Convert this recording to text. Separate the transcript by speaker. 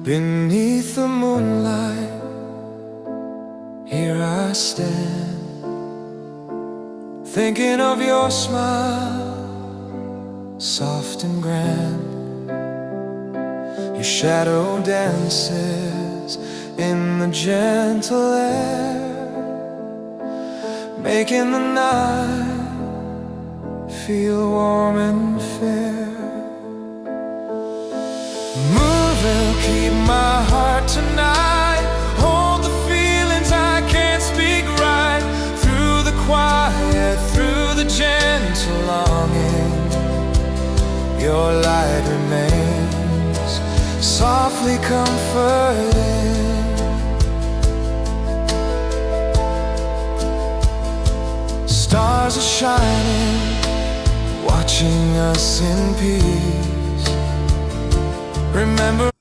Speaker 1: Beneath the moonlight, here I stand, thinking of your smile, soft and grand. Your shadow dances in the gentle air, making the night feel warm and fair. Moon will keep my heart tonight, hold the feelings I can't speak right. Through the quiet, through the gentle longing, your light remains softly comforting. Stars are shining, watching us in peace. Remember